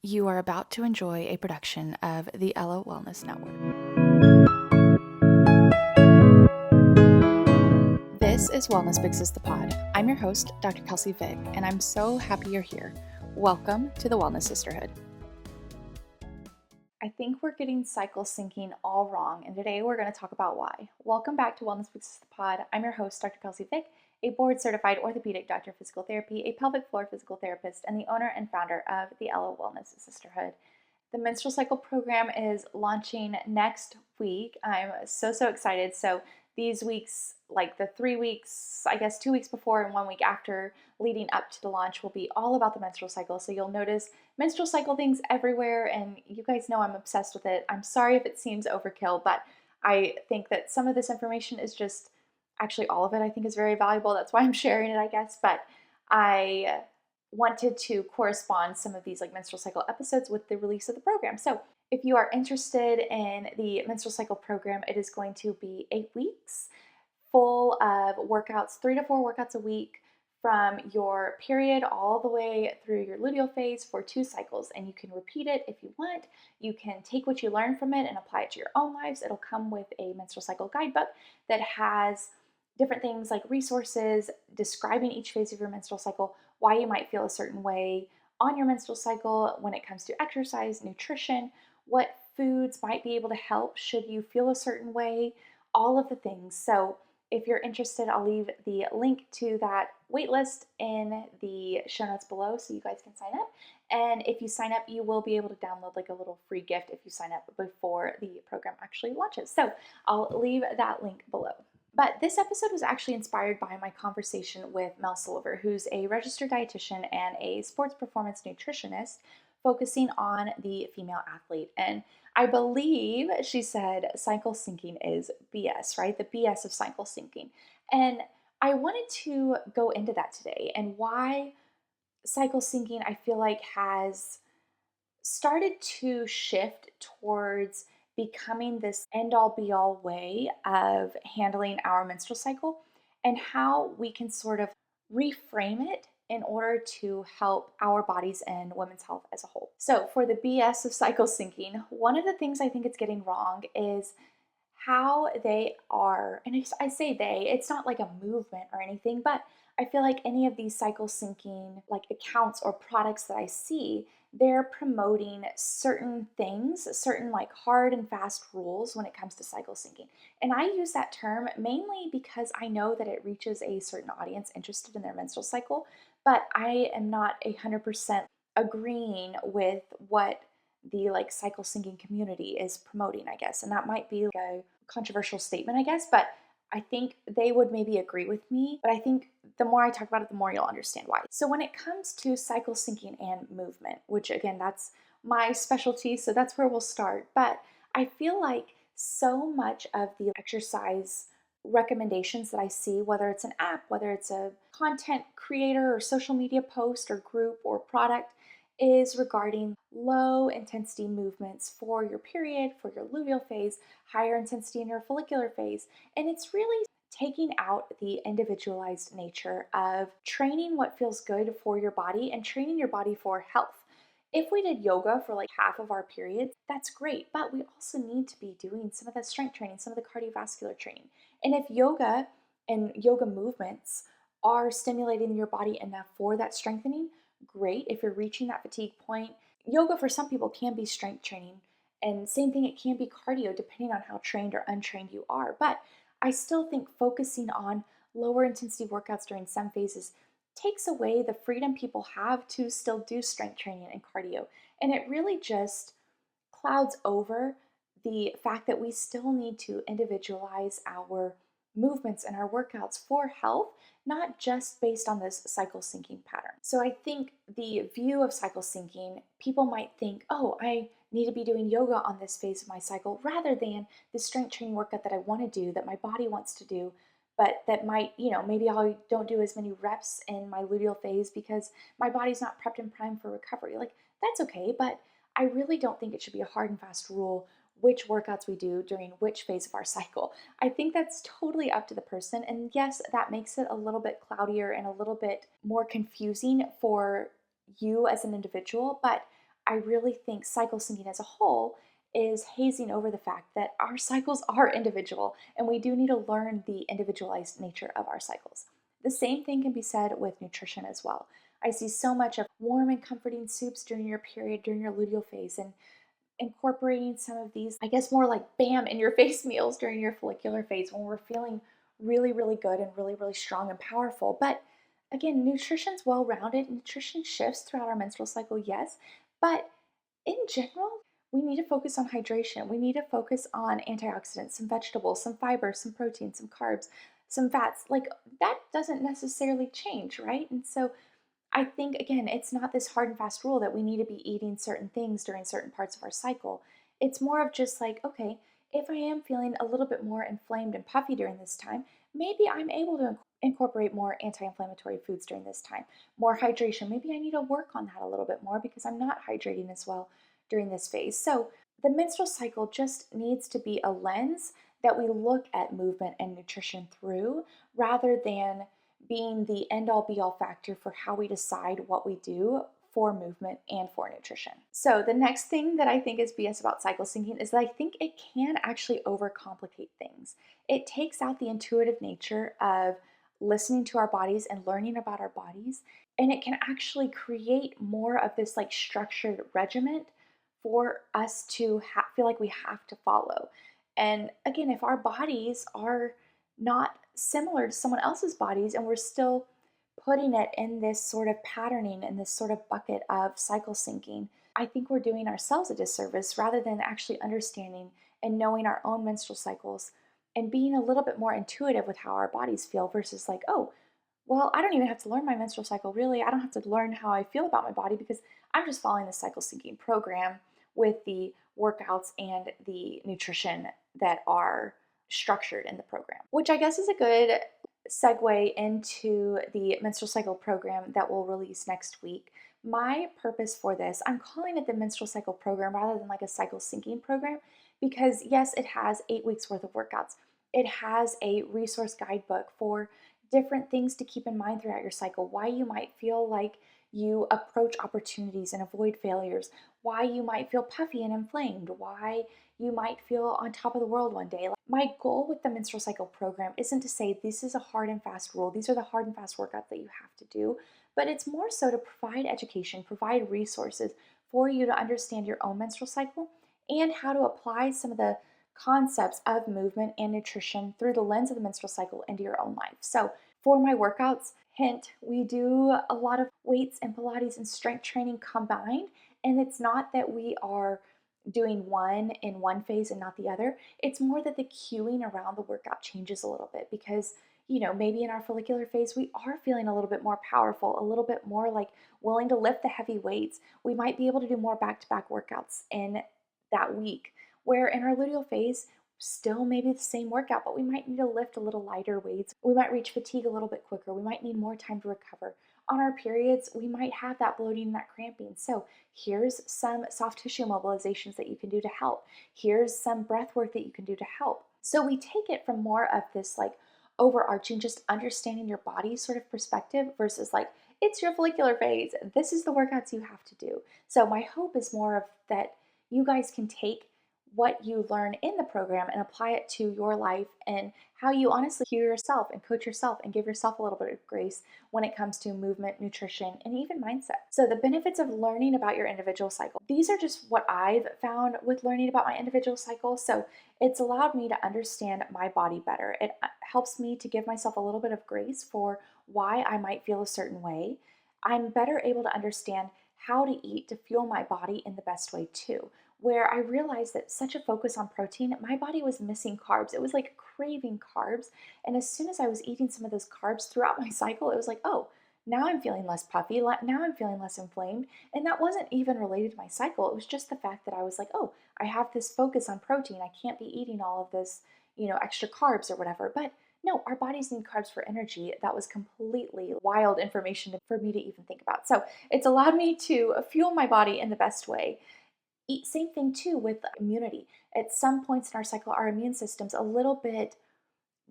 You are about to enjoy a production of the Ella Wellness Network. This is Wellness Fixes the Pod. I'm your host, Dr. Kelsey Vick, and I'm so happy you're here. Welcome to the Wellness Sisterhood. I think we're getting cycle syncing all wrong, and today we're going to talk about why. Welcome back to Wellness Fixes the Pod. I'm your host, Dr. Kelsey Vick, a board-certified orthopedic doctor of physical therapy, a pelvic floor physical therapist, and the owner and founder of the Ella Wellness Sisterhood. The menstrual cycle program is launching next week. I'm so excited. So these weeks, like the 3 weeks, I guess 2 weeks before and 1 week after leading up to the launch, will be all about the menstrual cycle. So you'll notice menstrual cycle things everywhere, and you guys know I'm obsessed with it. I'm sorry if it seems overkill, but I think that some of this information is just, actually all of it I think is very valuable. That's why I'm sharing it, I guess. But I wanted to correspond some of these like menstrual cycle episodes with the release of the program. So if you are interested in the menstrual cycle program, it is going to be 8 weeks full of workouts, 3 to 4 workouts a week from your period all the way through your luteal phase for 2 cycles. And you can repeat it if you want. You can take what you learn from it and apply it to your own lives. It'll come with a menstrual cycle guidebook that has different things like resources describing each phase of your menstrual cycle, why you might feel a certain way on your menstrual cycle when it comes to exercise, nutrition, what foods might be able to help should you feel a certain way, all of the things. So if you're interested, I'll leave the link to that waitlist in the show notes below so you guys can sign up. And if you sign up, you will be able to download like a little free gift if you sign up before the program actually launches. So I'll leave that link below. But this episode was actually inspired by my conversation with Mel Silver, who's a registered dietitian and a sports performance nutritionist focusing on the female athlete. And I believe she said cycle syncing is BS, right? The BS of cycle syncing. And I wanted to go into that today and why cycle syncing I feel like has started to shift towards becoming this end all be all way of handling our menstrual cycle and how we can sort of reframe it in order to help our bodies and women's health as a whole. So, for the BS of cycle syncing, one of the things I think it's getting wrong is how they are, and I say they, it's not like a movement or anything, but I feel like any of these cycle syncing like accounts or products that I see, they're promoting certain things, certain like hard and fast rules when it comes to cycle syncing. And I use that term mainly because I know that it reaches a certain audience interested in their menstrual cycle, but I am not 100% agreeing with what the like cycle syncing community is promoting, I guess. And that might be like a controversial statement, I guess, but I think they would maybe agree with me, but I think the more I talk about it, the more you'll understand why. So when it comes to cycle syncing and movement, which again, that's my specialty, so that's where we'll start. But I feel like so much of the exercise recommendations that I see, whether it's an app, whether it's a content creator or social media post or group or product, is regarding low intensity movements for your period, for your luteal phase, higher intensity in your follicular phase. And it's really taking out the individualized nature of training what feels good for your body and training your body for health. If we did yoga for like half of our periods, that's great, but we also need to be doing some of the strength training, some of the cardiovascular training. And if yoga and yoga movements are stimulating your body enough for that strengthening, great. If you're reaching that fatigue point, yoga for some people can be strength training. And same thing, it can be cardio depending on how trained or untrained you are. But I still think focusing on lower intensity workouts during some phases takes away the freedom people have to still do strength training and cardio. And it really just clouds over the fact that we still need to individualize our movements and our workouts for health, not just based on this cycle syncing pattern. So I think the view of cycle syncing, people might think, oh, I need to be doing yoga on this phase of my cycle rather than the strength training workout that I want to do, that my body wants to do, but that might, maybe I don't do as many reps in my luteal phase because my body's not prepped and primed for recovery. Like, that's okay, but I really don't think it should be a hard and fast rule which workouts we do during which phase of our cycle. I think that's totally up to the person. And yes, that makes it a little bit cloudier and a little bit more confusing for you as an individual, but I really think cycle syncing as a whole is hazing over the fact that our cycles are individual and we do need to learn the individualized nature of our cycles. The same thing can be said with nutrition as well. I see so much of warm and comforting soups during your period, during your luteal phase, and incorporating some of these, I guess, more like bam in your face meals during your follicular phase when we're feeling really, really good and really, really strong and powerful. But again, nutrition's well rounded. Nutrition shifts throughout our menstrual cycle, yes, but in general, we need to focus on hydration. We need to focus on antioxidants, some vegetables, some fiber, some protein, some carbs, some fats. Like that doesn't necessarily change, right? And so I think, again, it's not this hard and fast rule that we need to be eating certain things during certain parts of our cycle. It's more of just like, okay, if I am feeling a little bit more inflamed and puffy during this time, maybe I'm able to incorporate more anti inflammatory foods during this time, more hydration. Maybe I need to work on that a little bit more because I'm not hydrating as well during this phase. So the menstrual cycle just needs to be a lens that we look at movement and nutrition through rather than being the end all be all factor for how we decide what we do for movement and for nutrition. So, the next thing that I think is BS about cycle syncing is that I think it can actually overcomplicate things. It takes out the intuitive nature of listening to our bodies and learning about our bodies, and it can actually create more of this like structured regiment for us to feel like we have to follow. And again, if our bodies are not similar to someone else's bodies and we're still putting it in this sort of patterning in this sort of bucket of cycle syncing, I think we're doing ourselves a disservice rather than actually understanding and knowing our own menstrual cycles and being a little bit more intuitive with how our bodies feel versus like, oh, well, I don't even have to learn my menstrual cycle really. I don't have to learn how I feel about my body because I'm just following the cycle syncing program with the workouts and the nutrition that are structured in the program, which I guess is a good segue into the menstrual cycle program that we'll release next week. My purpose for this, I'm calling it the menstrual cycle program rather than like a cycle syncing program because, yes, it has 8 weeks worth of workouts. It has a resource guidebook for different things to keep in mind throughout your cycle, why you might feel like you approach opportunities and avoid failures, why you might feel puffy and inflamed, why you might feel on top of the world one day. My goal with the menstrual cycle program isn't to say this is a hard and fast rule, these are the hard and fast workouts that you have to do, but it's more so to provide education, provide resources for you to understand your own menstrual cycle and how to apply some of the concepts of movement and nutrition through the lens of the menstrual cycle into your own life. So, for my workouts, hint, we do a lot of weights and Pilates and strength training combined. And it's not that we are doing one in one phase and not the other. It's more that the cueing around the workout changes a little bit because, maybe in our follicular phase, we are feeling a little bit more powerful, a little bit more like willing to lift the heavy weights. We might be able to do more back to back workouts in that week. Where in our luteal phase, still maybe the same workout, but we might need to lift a little lighter weights. We might reach fatigue a little bit quicker. We might need more time to recover. On our periods, we might have that bloating and that cramping. So here's some soft tissue mobilizations that you can do to help. Here's some breath work that you can do to help. So we take it from more of this like overarching, just understanding your body sort of perspective versus like, it's your follicular phase. This is the workouts you have to do. So my hope is more of that you guys can take what you learn in the program and apply it to your life and how you honestly cue yourself and coach yourself and give yourself a little bit of grace when it comes to movement, nutrition, and even mindset. So the benefits of learning about your individual cycle. These are just what I've found with learning about my individual cycle. So it's allowed me to understand my body better. It helps me to give myself a little bit of grace for why I might feel a certain way. I'm better able to understand how to eat to fuel my body in the best way too, where I realized that such a focus on protein, my body was missing carbs. It was like craving carbs. And as soon as I was eating some of those carbs throughout my cycle, it was like, oh, now I'm feeling less puffy. Now I'm feeling less inflamed. And that wasn't even related to my cycle. It was just the fact that I was like, oh, I have this focus on protein. I can't be eating all of this, extra carbs or whatever. But no, our bodies need carbs for energy. That was completely wild information for me to even think about. So it's allowed me to fuel my body in the best way. Same thing too with immunity. At some points in our cycle, our immune system's a little bit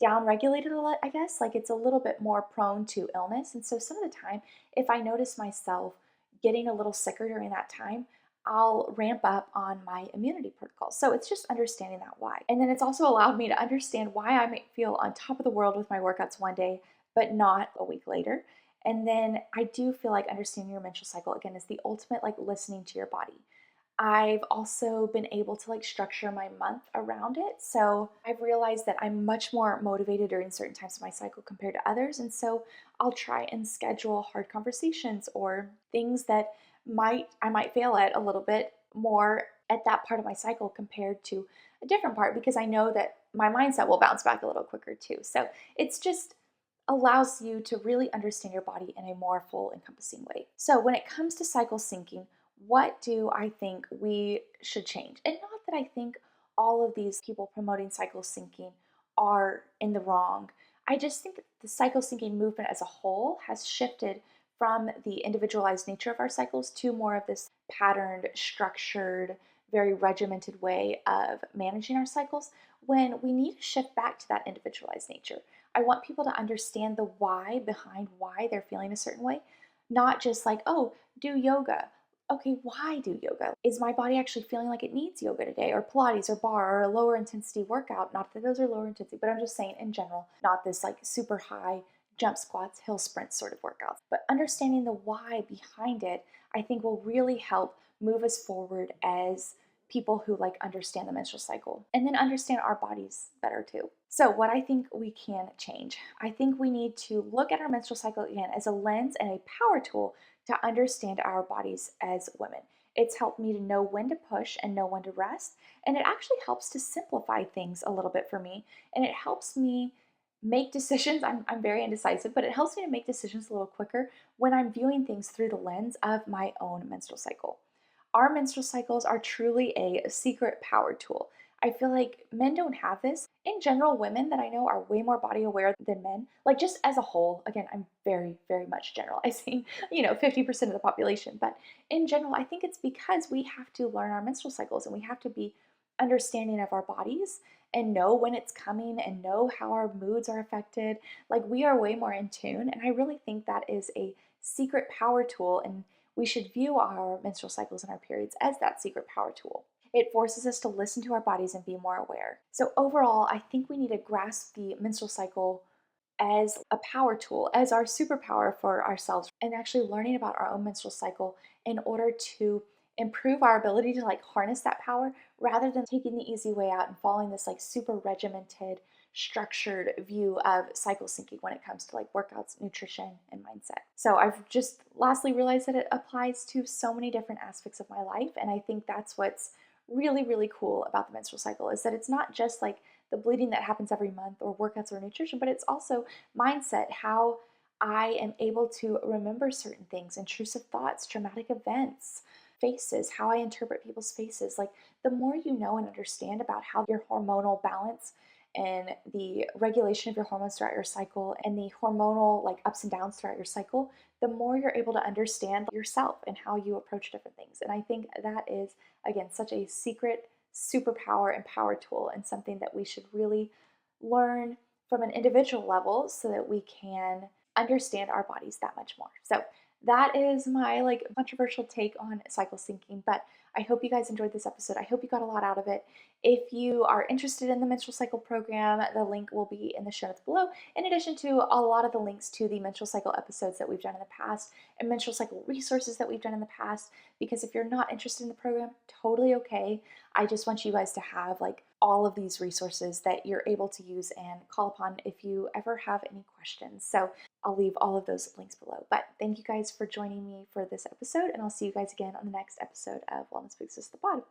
downregulated, I guess. Like it's a little bit more prone to illness. And so some of the time, if I notice myself getting a little sicker during that time, I'll ramp up on my immunity protocols. So it's just understanding that why. And then it's also allowed me to understand why I might feel on top of the world with my workouts one day, but not a week later. And then I do feel like understanding your menstrual cycle again is the ultimate like listening to your body. I've also been able to like structure my month around it. So I've realized that I'm much more motivated during certain times of my cycle compared to others. And so I'll try and schedule hard conversations or things that I might fail at a little bit more at that part of my cycle compared to a different part because I know that my mindset will bounce back a little quicker too. So it's just allows you to really understand your body in a more full encompassing way. So when it comes to cycle syncing, what do I think we should change? And not that I think all of these people promoting cycle syncing are in the wrong. I just think the cycle syncing movement as a whole has shifted from the individualized nature of our cycles to more of this patterned, structured, very regimented way of managing our cycles when we need to shift back to that individualized nature. I want people to understand the why behind why they're feeling a certain way, not just like, oh, do yoga. Okay, why do yoga? Is my body actually feeling like it needs yoga today, or Pilates, or bar, or a lower intensity workout? Not that those are lower intensity, but I'm just saying in general, not this like super high jump squats, hill sprints sort of workouts. But understanding the why behind it, I think will really help move us forward as people who like understand the menstrual cycle and then understand our bodies better too. So, what I think we can change, I think we need to look at our menstrual cycle again as a lens and a power tool to understand our bodies as women. It's helped me to know when to push and know when to rest. And it actually helps to simplify things a little bit for me. And it helps me make decisions. I'm very indecisive, but it helps me to make decisions a little quicker when I'm viewing things through the lens of my own menstrual cycle. Our menstrual cycles are truly a secret power tool. I feel like men don't have this. In general, women that I know are way more body aware than men. Like just as a whole, again, I'm very, very much generalizing, 50% of the population. But in general, I think it's because we have to learn our menstrual cycles and we have to be understanding of our bodies and know when it's coming and know how our moods are affected. Like we are way more in tune. And I really think that is a secret power tool. And we should view our menstrual cycles and our periods as that secret power tool. It forces us to listen to our bodies and be more aware. So, overall, I think we need to grasp the menstrual cycle as a power tool, as our superpower for ourselves, and actually learning about our own menstrual cycle in order to improve our ability to like harness that power rather than taking the easy way out and following this like super regimented, structured view of cycle syncing when it comes to like workouts, nutrition, and mindset. So I've just lastly realized that it applies to so many different aspects of my life. And I think that's what's really, really cool about the menstrual cycle is that it's not just like the bleeding that happens every month or workouts or nutrition, but it's also mindset, how I am able to remember certain things, intrusive thoughts, traumatic events, faces, how I interpret people's faces. Like the more you know and understand about how your hormonal balance and the regulation of your hormones throughout your cycle and the hormonal like ups and downs throughout your cycle, the more you're able to understand yourself and how you approach different things. And I think that is, again, such a secret superpower and power tool and something that we should really learn from an individual level so that we can understand our bodies that much more. So that is my like controversial take on cycle syncing, but I hope you guys enjoyed this episode. I hope you got a lot out of it. If you are interested in the menstrual cycle program, the link will be in the show notes below, in addition to a lot of the links to the menstrual cycle episodes that we've done in the past and menstrual cycle resources that we've done in the past. Because if you're not interested in the program, totally okay. I just want you guys to have like all of these resources that you're able to use and call upon if you ever have any questions. So I'll leave all of those links below. But thank you guys for joining me for this episode, and I'll see you guys again on the next episode of Wellness Big Sis the Pod.